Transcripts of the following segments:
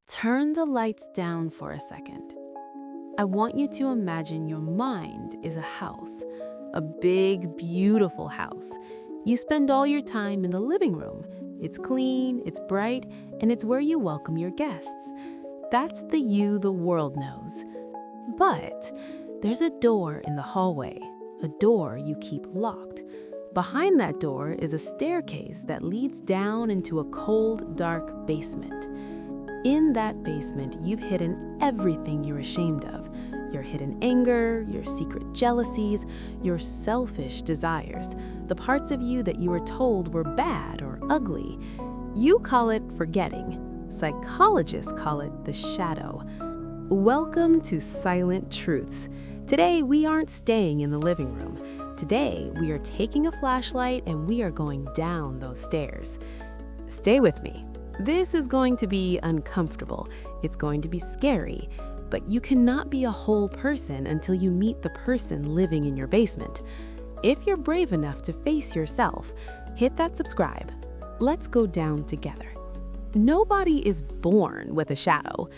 Turn the lights down for a second. I want you to imagine your mind is a house, a big, beautiful house. You spend all your time in the living room. It's clean, it's bright, and it's where you welcome your guests. That's the you the world knows. But there's a door in the hallway, a door you keep locked. Behind that door is a staircase that leads down into a cold, dark basement. In that basement, you've hidden everything you're ashamed of. Your hidden anger, your secret jealousies, your selfish desires, the parts of you that you were told were bad or ugly. You call it forgetting. Psychologists call it the shadow. Welcome to Silent Truths. Today, we aren't staying in the living room. Today, we are taking a flashlight and we are going down those stairs. Stay with me. This is going to be uncomfortable. It's going to be scary. But you cannot be a whole person until you meet the person living in your basement. If you're brave enough to face yourself, hit that subscribe. Let's go down together. Nobody is born with a shadow.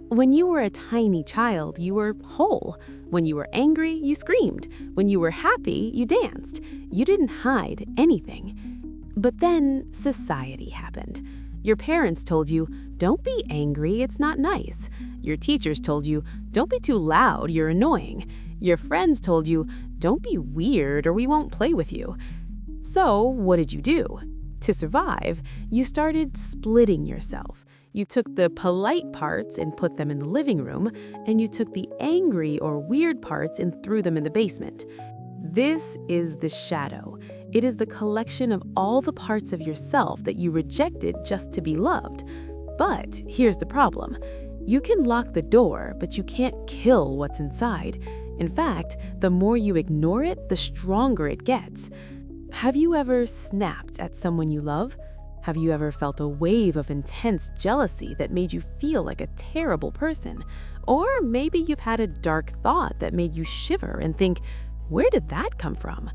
When you were a tiny child, you were whole. When you were angry, you screamed. When you were happy, you danced. You didn't hide anything. But then society happened. Your parents told you, don't be angry, it's not nice. Your teachers told you, don't be too loud, you're annoying. Your friends told you, don't be weird or we won't play with you. So what did you do? To survive, you started splitting yourself. You took the polite parts and put them in the living room, and you took the angry or weird parts and threw them in the basement. This is the shadow. It is the collection of all the parts of yourself that you rejected just to be loved. But here's the problem. You can lock the door, but you can't kill what's inside. In fact, the more you ignore it, the stronger it gets. Have you ever snapped at someone you love? Have you ever felt a wave of intense jealousy that made you feel like a terrible person? Or maybe you've had a dark thought that made you shiver and think, where did that come from?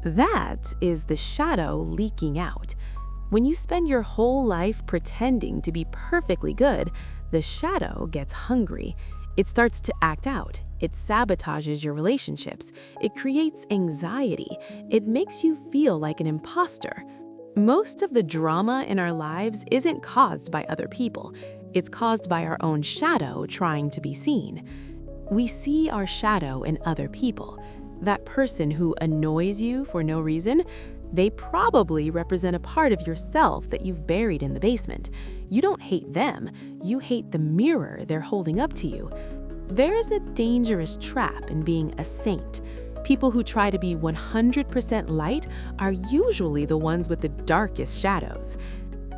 That is the shadow leaking out. When you spend your whole life pretending to be perfectly good, the shadow gets hungry. It starts to act out. It sabotages your relationships. It creates anxiety. It makes you feel like an imposter. Most of the drama in our lives isn't caused by other people. It's caused by our own shadow trying to be seen. We see our shadow in other people. That person who annoys you for no reason, they probably represent a part of yourself that you've buried in the basement. You don't hate them, you hate the mirror they're holding up to you. There's a dangerous trap in being a saint. People who try to be 100% light are usually the ones with the darkest shadows.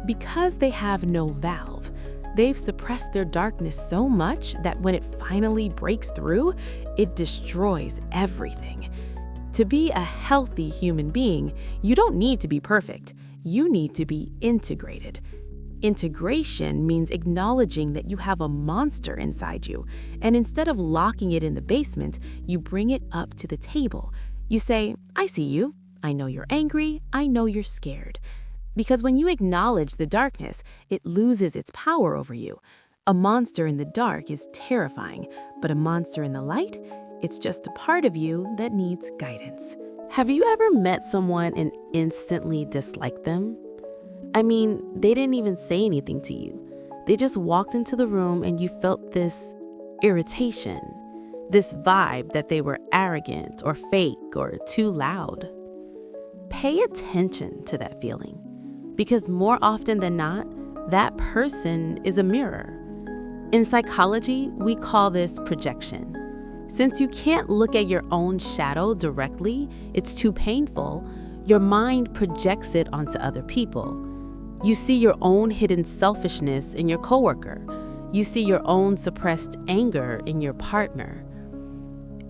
Because they have no valve, they've suppressed their darkness so much that when it finally breaks through, it destroys everything. To be a healthy human being, you don't need to be perfect. You need to be integrated. Integration means acknowledging that you have a monster inside you, and instead of locking it in the basement, you bring it up to the table. You say, I see you. I know you're angry. I know you're scared. Because when you acknowledge the darkness, it loses its power over you. A monster in the dark is terrifying, but a monster in the light, it's just a part of you that needs guidance. Have you ever met someone and instantly disliked them? I mean, they didn't even say anything to you. They just walked into the room and you felt this irritation, this vibe that they were arrogant or fake or too loud. Pay attention to that feeling. Because more often than not, that person is a mirror. In psychology, we call this projection. Since you can't look at your own shadow directly, it's too painful, your mind projects it onto other people. You see your own hidden selfishness in your coworker. You see your own suppressed anger in your partner.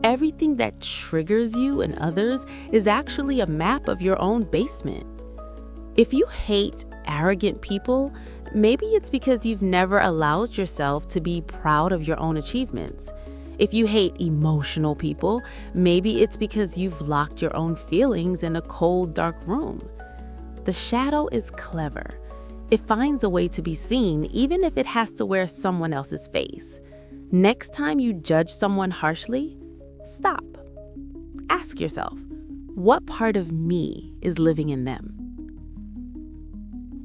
Everything that triggers you and others is actually a map of your own basement. If you hate arrogant people, maybe it's because you've never allowed yourself to be proud of your own achievements. If you hate emotional people, maybe it's because you've locked your own feelings in a cold, dark room. The shadow is clever. It finds a way to be seen even if it has to wear someone else's face. Next time you judge someone harshly, stop. Ask yourself, what part of me is living in them?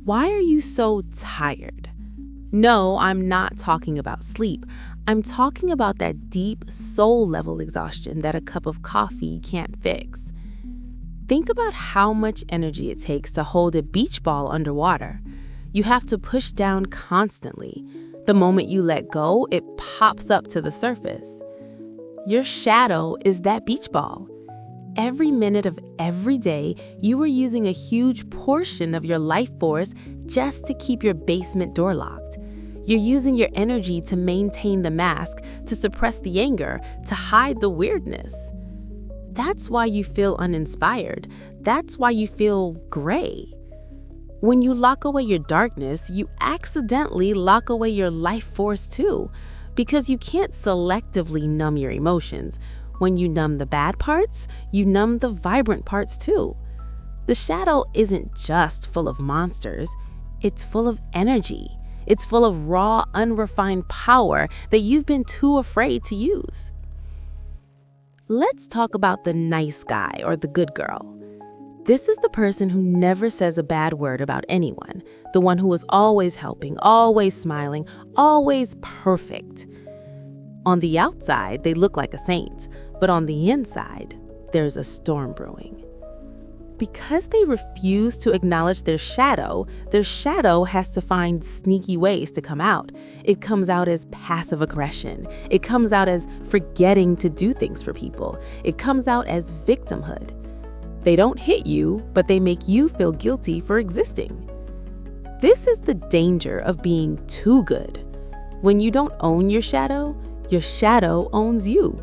Why are you so tired? No, I'm not talking about sleep. I'm talking about that deep soul-level exhaustion that a cup of coffee can't fix. Think about how much energy it takes to hold a beach ball underwater. You have to push down constantly. The moment you let go, it pops up to the surface. Your shadow is that beach ball. Every minute of every day, you are using a huge portion of your life force just to keep your basement door locked. You're using your energy to maintain the mask, to suppress the anger, to hide the weirdness. That's why you feel uninspired. That's why you feel gray. When you lock away your darkness, you accidentally lock away your life force too, because you can't selectively numb your emotions. When you numb the bad parts, you numb the vibrant parts too. The shadow isn't just full of monsters, it's full of energy. It's full of raw, unrefined power that you've been too afraid to use. Let's talk about the nice guy or the good girl. This is the person who never says a bad word about anyone, the one who is always helping, always smiling, always perfect. On the outside, they look like a saint, but on the inside, there's a storm brewing. Because they refuse to acknowledge their shadow has to find sneaky ways to come out. It comes out as passive aggression. It comes out as forgetting to do things for people. It comes out as victimhood. They don't hit you, but they make you feel guilty for existing. This is the danger of being too good. When you don't own your shadow owns you.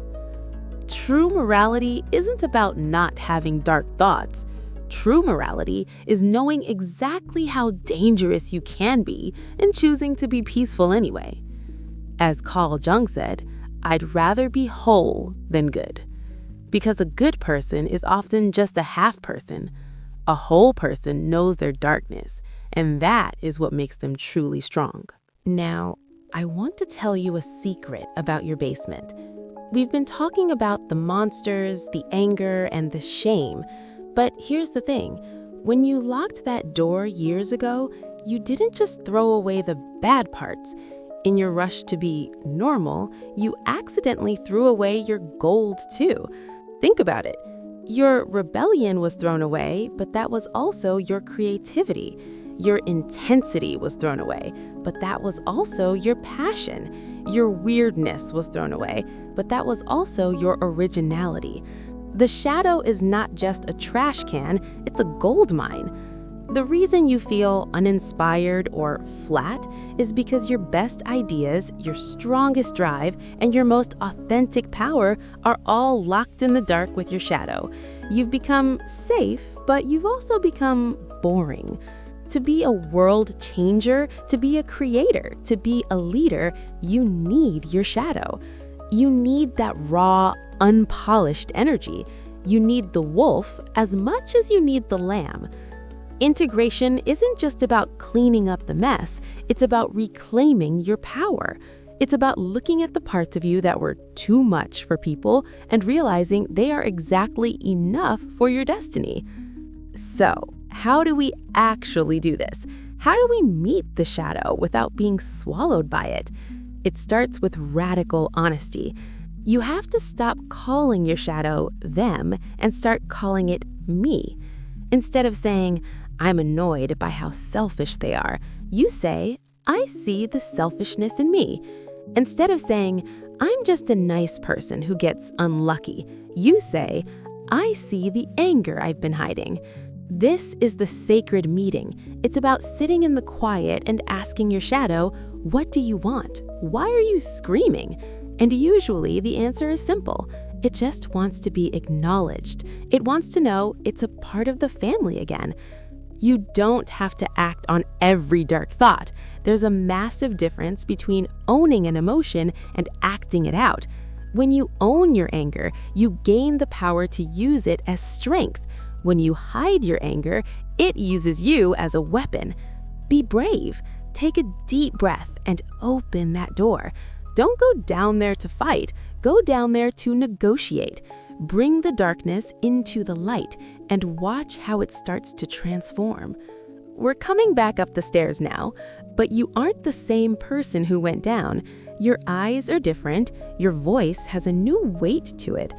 True morality isn't about not having dark thoughts. True morality is knowing exactly how dangerous you can be and choosing to be peaceful anyway. As Jung said, I'd rather be whole than good. Because a good person is often just a half person. A whole person knows their darkness, and that is what makes them truly strong. Now, I want to tell you a secret about your basement. We've been talking about the monsters, the anger, and the shame. But here's the thing. When you locked that door years ago, you didn't just throw away the bad parts. In your rush to be normal, you accidentally threw away your gold too. Think about it. Your rebellion was thrown away, but that was also your creativity. Your intensity was thrown away, but that was also your passion. Your weirdness was thrown away, but that was also your originality. The shadow is not just a trash can, it's a gold mine. The reason you feel uninspired or flat is because your best ideas, your strongest drive, and your most authentic power are all locked in the dark with your shadow. You've become safe, but you've also become boring. To be a world changer, to be a creator, to be a leader, you need your shadow. You need that raw, unpolished energy. You need the wolf as much as you need the lamb. Integration isn't just about cleaning up the mess, it's about reclaiming your power. It's about looking at the parts of you that were too much for people and realizing they are exactly enough for your destiny. So, how do we actually do this? How do we meet the shadow without being swallowed by it? It starts with radical honesty. You have to stop calling your shadow them and start calling it me. Instead of saying, I'm annoyed by how selfish they are, you say, I see the selfishness in me. Instead of saying, I'm just a nice person who gets unlucky, you say, I see the anger I've been hiding. This is the sacred meeting. It's about sitting in the quiet and asking your shadow, what do you want? Why are you screaming? And usually the answer is simple. It just wants to be acknowledged. It wants to know it's a part of the family again. You don't have to act on every dark thought. There's a massive difference between owning an emotion and acting it out. When you own your anger, you gain the power to use it as strength. When you hide your anger, it uses you as a weapon. Be brave. Take a deep breath and open that door. Don't go down there to fight. Go down there to negotiate. Bring the darkness into the light and watch how it starts to transform. We're coming back up the stairs now, but you aren't the same person who went down. Your eyes are different. Your voice has a new weight to it.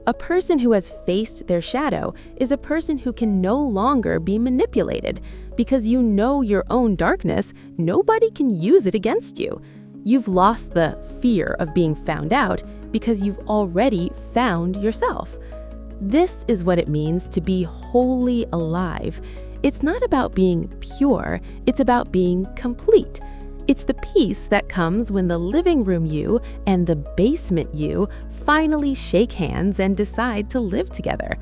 A person who has faced their shadow is a person who can no longer be manipulated. Because you know your own darkness, nobody can use it against you. You've lost the fear of being found out because you've already found yourself. This is what it means to be wholly alive. It's not about being pure, it's about being complete. It's the peace that comes when the living room you and the basement you finally shake hands and decide to live together.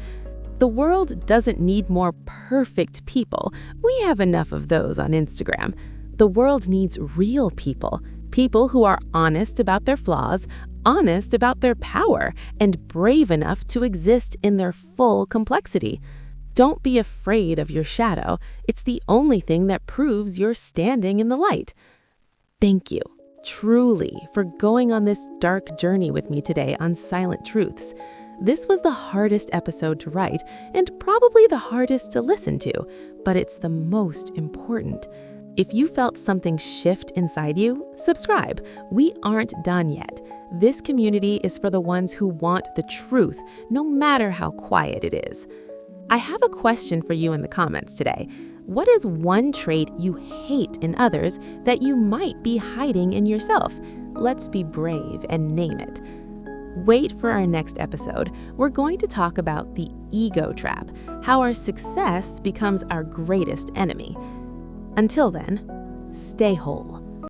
The world doesn't need more perfect people. We have enough of those on Instagram. The world needs real people. People who are honest about their flaws, honest about their power, and brave enough to exist in their full complexity. Don't be afraid of your shadow. It's the only thing that proves you're standing in the light. Thank you, truly, for going on this dark journey with me today on Silent Truths. This was the hardest episode to write and probably the hardest to listen to, but it's the most important. If you felt something shift inside you, subscribe. We aren't done yet. This community is for the ones who want the truth, no matter how quiet it is. I have a question for you in the comments today. What is one trait you hate in others that you might be hiding in yourself? Let's be brave and name it. Wait for our next episode. We're going to talk about the ego trap, how our success becomes our greatest enemy. Until then, stay whole.